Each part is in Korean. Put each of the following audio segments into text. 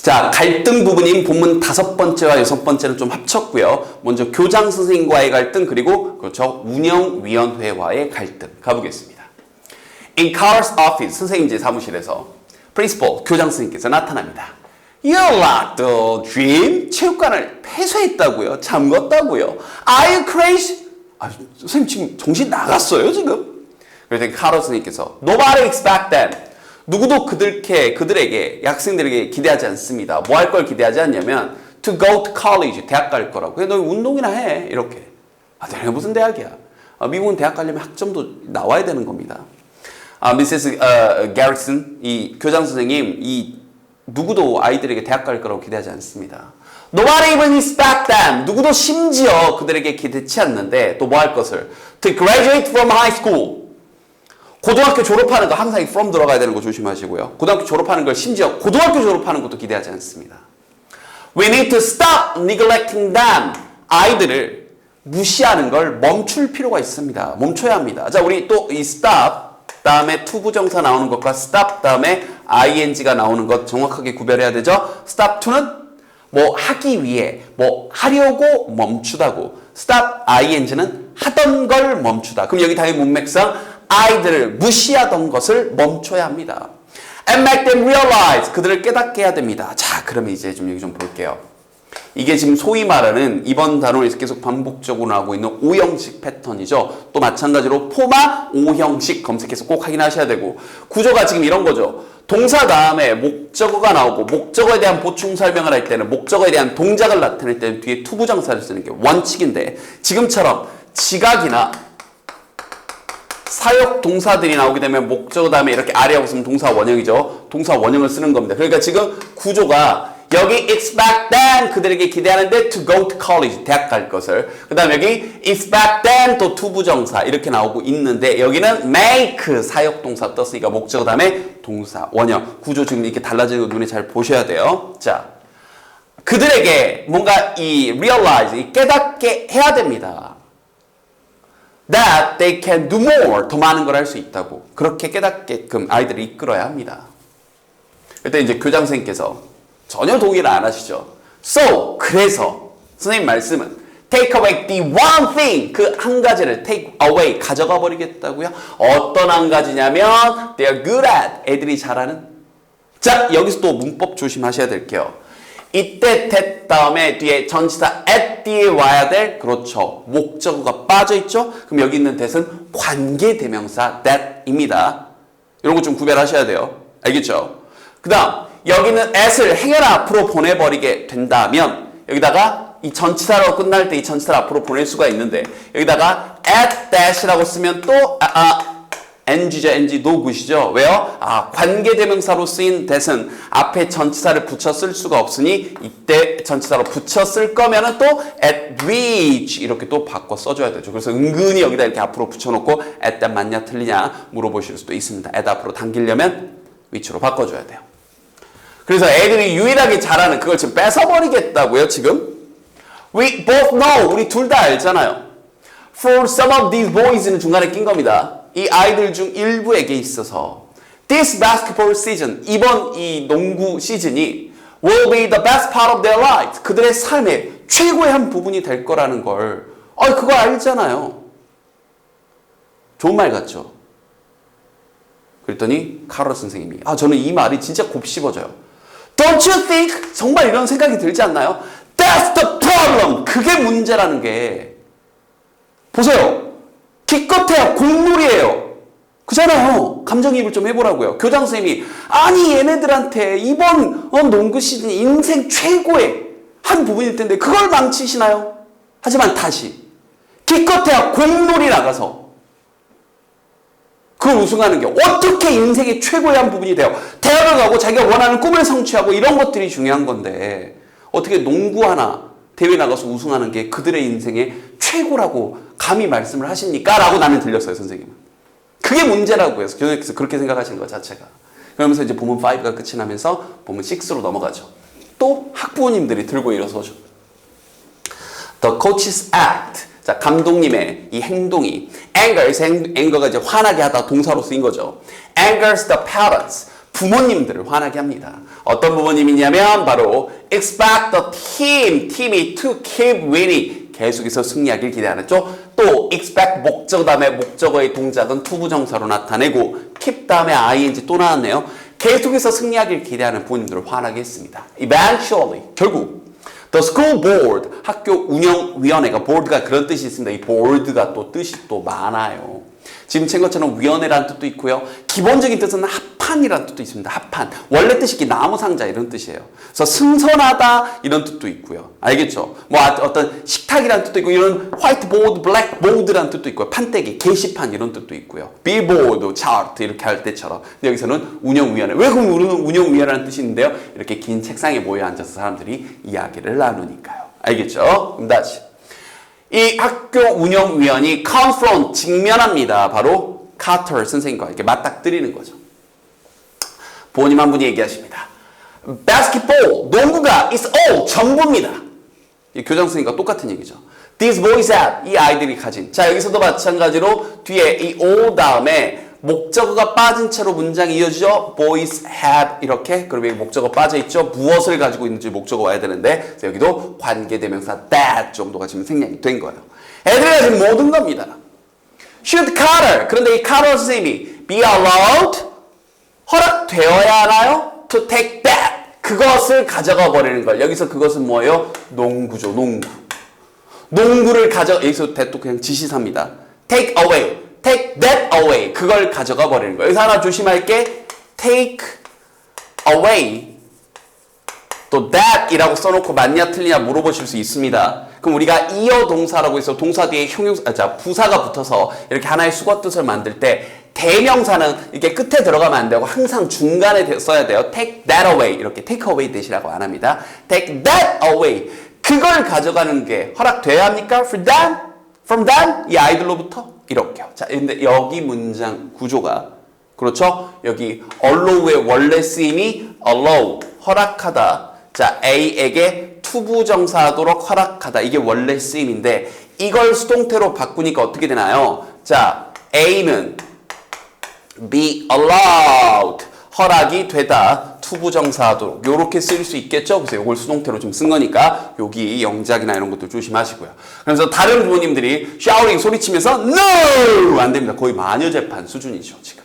자, 갈등 부분인 본문 5번째와 6번째는 좀 합쳤고요. 먼저 교장 선생님과의 갈등, 그리고 그렇죠, 운영위원회와의 갈등 가보겠습니다. In Carl's office, 선생님제 사무실에서 Principal, 교장 선생님께서 나타납니다. You locked the gym? 체육관을 폐쇄했다고요? 잠궜다고요? Are you crazy? 아, 선생님 지금 정신 나갔어요 지금? 그랬더니 카럴 선생님께서 Nobody expect them. 누구도 그들에게 학생들에게 기대하지 않습니다. 뭐 할 걸 기대하지 않냐면 to go to college, 대학 갈 거라고. 그래 너 운동이나 해 이렇게. 아, 내가 무슨 대학이야? 미국은 대학 가려면 학점도 나와야 되는 겁니다. 미세스 게릭슨, 이 교장 선생님, 이 누구도 아이들에게 대학 갈 거라고 기대하지 않습니다. Nobody even expect them. 누구도 심지어 그들에게 기대치 않는데 또 뭐 할 것을 to graduate from high school. 고등학교 졸업하는 거 항상 from 들어가야 되는 거 조심하시고요. 고등학교 졸업하는 걸 심지어 고등학교 졸업하는 것도 기대하지 않습니다. We need to stop neglecting them. 아이들을 무시하는 걸 멈출 필요가 있습니다. 멈춰야 합니다. 자, 우리 또 이 stop 다음에 to 부정사 나오는 것과 stop 다음에 ing가 나오는 것 정확하게 구별해야 되죠. stop to는 뭐 하기 위해, 뭐 하려고 멈추다고. stop ing는 하던 걸 멈추다. 그럼 여기 다의 문맥상 아이들을 무시하던 것을 멈춰야 합니다. And make them realize. 그들을 깨닫게 해야 됩니다. 자, 그러면 이제 좀 여기 좀 볼게요. 이게 지금 소위 말하는 이번 단원에서 계속 반복적으로 나오고 있는 오형식 패턴이죠. 또 마찬가지로 포마 오형식 검색해서 꼭 확인하셔야 되고, 구조가 지금 이런 거죠. 동사 다음에 목적어가 나오고 목적어에 대한 보충 설명을 할 때는 목적어에 대한 동작을 나타낼 때는 뒤에 투부정사를 쓰는 게 원칙인데, 지금처럼 지각이나 사역 동사들이 나오게 되면 목적어 다음에 이렇게 아래하고 쓰면 동사 원형이죠. 동사 원형을 쓰는 겁니다. 그러니까 지금 구조가 여기 expect them, 그들에게 기대하는데 to go to college, 대학 갈 것을. 그 다음에 여기 expect them, 또 to 부정사 이렇게 나오고 있는데, 여기는 make 사역 동사 떴으니까 목적어 다음에 동사 원형. 구조 지금 이렇게 달라지는 거 눈에 잘 보셔야 돼요. 자, 그들에게 뭔가 이 realize, 깨닫게 해야 됩니다. That they can do more, 더 많은 걸 할 수 있다고. 그렇게 깨닫게끔 아이들을 이끌어야 합니다. 그때 이제 교장 선생님께서 전혀 동의를 안 하시죠. So, 그래서 선생님 말씀은 take away the one thing, 그 한 가지를 take away, 가져가 버리겠다고요. 어떤 한 가지냐면 they are good at, 애들이 잘하는. 자, 여기서 또 문법 조심하셔야 될게요. 이때 that 다음에 뒤에 전치사 at 뒤에 와야 될, 그렇죠, 목적어가 빠져있죠? 그럼 여기 있는 that은 관계대명사 that입니다. 이런 거 좀 구별하셔야 돼요. 알겠죠? 그 다음 여기는 at을 행여나 앞으로 보내버리게 된다면 여기다가 이 전치사로 끝날 때 이 전치사를 앞으로 보낼 수가 있는데, 여기다가 at that이라고 쓰면 또 NG죠. NG, no good이죠. 왜요? 관계대명사로 쓰인 that은 앞에 전치사를 붙여 쓸 수가 없으니 이때 전치사로 붙여 쓸 거면은 또 at which 이렇게 또 바꿔 써줘야 되죠. 그래서 은근히 여기다 이렇게 앞으로 붙여놓고 at that 맞냐 틀리냐 물어보실 수도 있습니다. at 앞으로 당기려면 which로 바꿔줘야 돼요. 그래서 애들이 유일하게 잘하는 그걸 지금 뺏어버리겠다고요, 지금? We both know. 우리 둘 다 알잖아요. For some of these boys는 중간에 낀 겁니다. 이 아이들 중 일부에게 있어서 this basketball season, 이번 이 농구 시즌이 will be the best part of their life, 그들의 삶의 최고의 한 부분이 될 거라는 걸 그거 알잖아요. 좋은 말 같죠? 그랬더니 카롤 선생님이 저는 이 말이 진짜 곱씹어져요. Don't you think? 정말 이런 생각이 들지 않나요? That's the problem. 그게 문제라는 게. 보세요. 기껏해야 공놀이에요. 그잖아요. 감정이입을 좀 해보라고요. 교장 선생님이 얘네들한테 이번 농구 시즌이 인생 최고의 한 부분일 텐데 그걸 망치시나요? 하지만 다시 기껏해야 공놀이 나가서 그걸 우승하는 게 어떻게 인생의 최고의 한 부분이 돼요? 대학을 가고 자기가 원하는 꿈을 성취하고 이런 것들이 중요한 건데 어떻게 농구 하나 대회 나가서 우승하는 게 그들의 인생의 최고라고 감히 말씀을 하십니까? 라고 나는 들렸어요, 선생님은. 그게 문제라고 해서 교육에서 그렇게 생각하시는 것 자체가. 그러면서 이제 본문 5가 끝이 나면서 본문 6로 넘어가죠. 또 학부모님들이 들고 일어서죠. The coach's act. 자, 감독님의 이 행동이 anger가 이제 화나게 하다 동사로 쓰인 거죠. angers the parents. 부모님들을 화나게 합니다. 어떤 부모님이냐면 바로 expect the 팀이 to keep winning, 계속해서 승리하길 기대하는 쪽. 또 expect 목적 다음에 목적어의 동작은 투부정사로 나타내고 keep 다음에 ing 또 나왔네요. 계속해서 승리하길 기대하는 부모님들을 화나게 했습니다. Eventually, 결국 The school board, 학교 운영위원회가, board가 그런 뜻이 있습니다. 이 board가 또 뜻이 또 많아요. 지금 친 것처럼 위원회라는 뜻도 있고요. 기본적인 뜻은 합판이라는 뜻도 있습니다. 합판. 원래 뜻이 나무 상자 이런 뜻이에요. 그래서 승선하다 이런 뜻도 있고요. 알겠죠? 뭐 어떤 식탁이라는 뜻도 있고, 이런 화이트보드, 블랙보드라는 뜻도 있고요. 판때기, 게시판 이런 뜻도 있고요. 빌보드, 차트 이렇게 할 때처럼. 근데 여기서는 운영위원회. 왜 그럼 우리는 운영위원회라는 뜻이 있는데요? 이렇게 긴 책상에 모여 앉아서 사람들이 이야기를 나누니까요. 알겠죠? 그럼 다시. 이 학교 운영위원이 confront, 직면합니다. 바로 카터 선생님과 이렇게 맞닥뜨리는 거죠. 부모님 한 분이 얘기하십니다. basketball, 농구가 is all, 전부입니다. 이 교장 선생님과 똑같은 얘기죠. These boys have, 이 아이들이 가진. 자, 여기서도 마찬가지로 뒤에 이 all 다음에 목적어가 빠진 채로 문장이 이어지죠. Boys have 이렇게. 그럼 여기 목적어 빠져있죠. 무엇을 가지고 있는지 목적어 와야 되는데 여기도 관계대명사 that 정도가 지금 생략이 된 거예요. 애들이 가진 모든 겁니다. Should Carter, 그런데 이 Carter 선생님이 be allowed, 허락되어야 하나요? To take that, 그것을 가져가 버리는 걸. 여기서 그것은 뭐예요? 농구죠. 농구를 여기서 that도 그냥 지시사입니다. Take away. Take that away. 그걸 가져가 버리는 거예요. 여기서 하나 조심할 게 take away. 또 that 이라고 써놓고 맞냐 틀리냐 물어보실 수 있습니다. 그럼 우리가 이어 동사라고 해서 동사 뒤에 부사가 붙어서 이렇게 하나의 수거 뜻을 만들 때 대명사는 이렇게 끝에 들어가면 안 되고 항상 중간에 써야 돼요. Take that away. 이렇게 take away 대시라고 안 합니다. Take that away. 그걸 가져가는 게 허락돼야 합니까? From them? 이 아이들로부터? 이렇게요. 자, 근데 여기 문장 구조가, 그렇죠? 여기 allow의 원래 쓰임이 allow, 허락하다. 자, A에게 투부정사하도록 허락하다. 이게 원래 쓰임인데 이걸 수동태로 바꾸니까 어떻게 되나요? 자, A는 be allowed, 허락이 되다. 투부정사하도록 이렇게 쓸 수 있겠죠? 그래서 이걸 수동태로 좀 쓴 거니까 여기 영작이나 이런 것도 조심하시고요. 그래서 다른 부모님들이 샤우링 소리치면서 No! 안 됩니다. 거의 마녀 재판 수준이죠, 지금.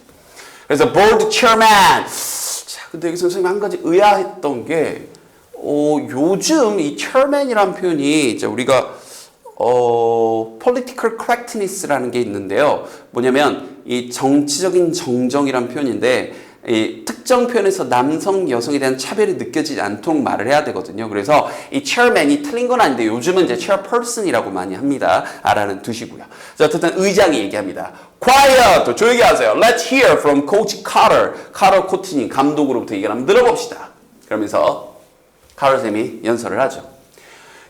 그래서 board chairman. 자, 근데 여기 선생님 한 가지 의아했던 게 요즘 이 chairman이라는 표현이 이제 우리가 political correctness라는 게 있는데요. 뭐냐면 이 정치적인 정정이란 표현인데 이 특정 표현에서 남성, 여성에 대한 차별이 느껴지지 않도록 말을 해야 되거든요. 그래서 이 chairman이 틀린 건 아닌데 요즘은 이제 chairperson이라고 많이 합니다. 알아는 두시고요. 자, 어쨌든 의장이 얘기합니다. Quiet! 조용히 하세요. Let's hear from Coach Carter. 카터 코치님 감독으로부터 얘기를 한번 들어봅시다. 그러면서 카터 쌤이 연설을 하죠.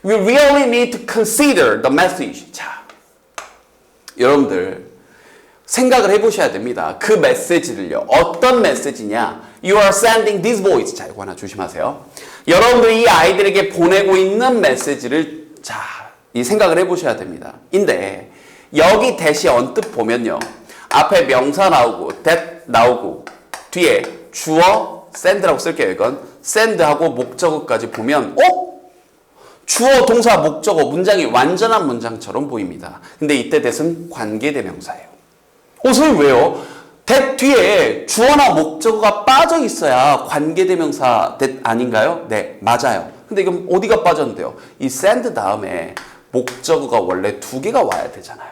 We really need to consider the message. 자, 여러분들 생각을 해보셔야 됩니다. 그 메시지를요. 어떤 메시지냐? You are sending these boys. 자, 이거 하나 조심하세요. 여러분들이 이 아이들에게 보내고 있는 메시지를 자, 이 생각을 해보셔야 됩니다. 인데 여기 대시 언뜻 보면요. 앞에 명사 나오고 that 나오고 뒤에 주어 send라고 쓸게요. 이건 send하고 목적어까지 보면 주어, 동사, 목적어 문장이 완전한 문장처럼 보입니다. 근데 이때 that은 관계대명사예요. 선생님 왜요? that 뒤에 주어나 목적어가 빠져 있어야 관계대명사 that 아닌가요? 네, 맞아요. 근데 이건 어디가 빠졌는데요? 이 send 다음에 목적어가 원래 두 개가 와야 되잖아요.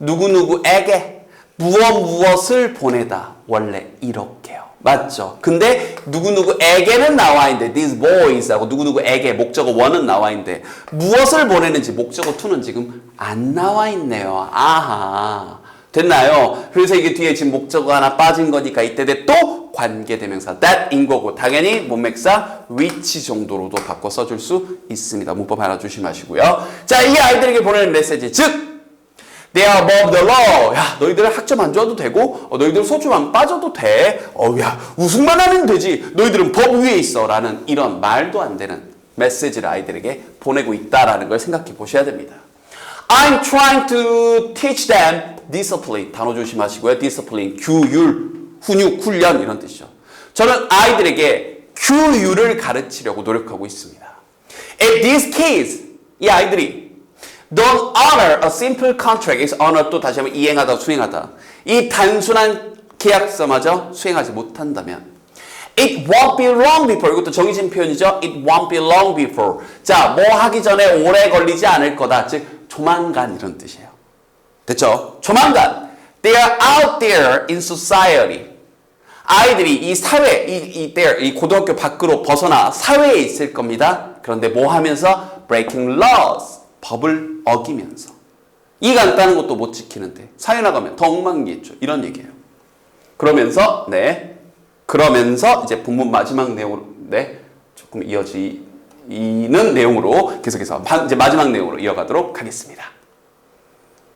누구누구에게 무엇을 보내다. 원래 이렇게요. 맞죠? 근데 누구누구에게는 나와 있는데 these boys하고 누구누구에게 목적어 1은 나와 있는데 무엇을 보내는지 목적어 2는 지금 안 나와 있네요. 아하. 됐나요? 그래서 이게 뒤에 지금 목적어 하나 빠진 거니까 이때 또 관계대명사 that인 거고 당연히 문맥사 which 정도로도 바꿔 써줄 수 있습니다. 문법 하나 조심하시고요. 자, 이 아이들에게 보내는 메시지 즉 They are above the law. 야, 너희들은 학점 안 좋아도 되고 너희들은 소점 안 빠져도 돼. 야, 우승만 하면 되지. 너희들은 법 위에 있어. 라는 이런 말도 안 되는 메시지를 아이들에게 보내고 있다라는 걸 생각해 보셔야 됩니다. I'm trying to teach them discipline. 단어 조심하시고요. discipline, 규율, 훈육, 훈련 이런 뜻이죠. 저는 아이들에게 규율을 가르치려고 노력하고 있습니다. In this case, 이 아이들이 don't honor a simple contract is honor 또 다시 한번 이행하다 수행하다. 이 단순한 계약서마저 수행하지 못한다면 it won't be long before 이것도 정해진 표현이죠. It won't be long before. 자, 뭐 하기 전에 오래 걸리지 않을 거다. 즉 조만간 이런 뜻이에요. 됐죠? 조만간 they are out there in society. 아이들이 이 사회, 이 고등학교 밖으로 벗어나 사회에 있을 겁니다. 그런데 뭐 하면서? breaking laws. 법을 어기면서. 이가 안 따는 것도 못 지키는데 사회 나가면 더 엉망이겠죠. 이런 얘기예요. 그러면서 이제 본문 마지막 내용으로 조금 이어지는 내용으로 계속해서 이제 마지막 내용으로 이어가도록 하겠습니다.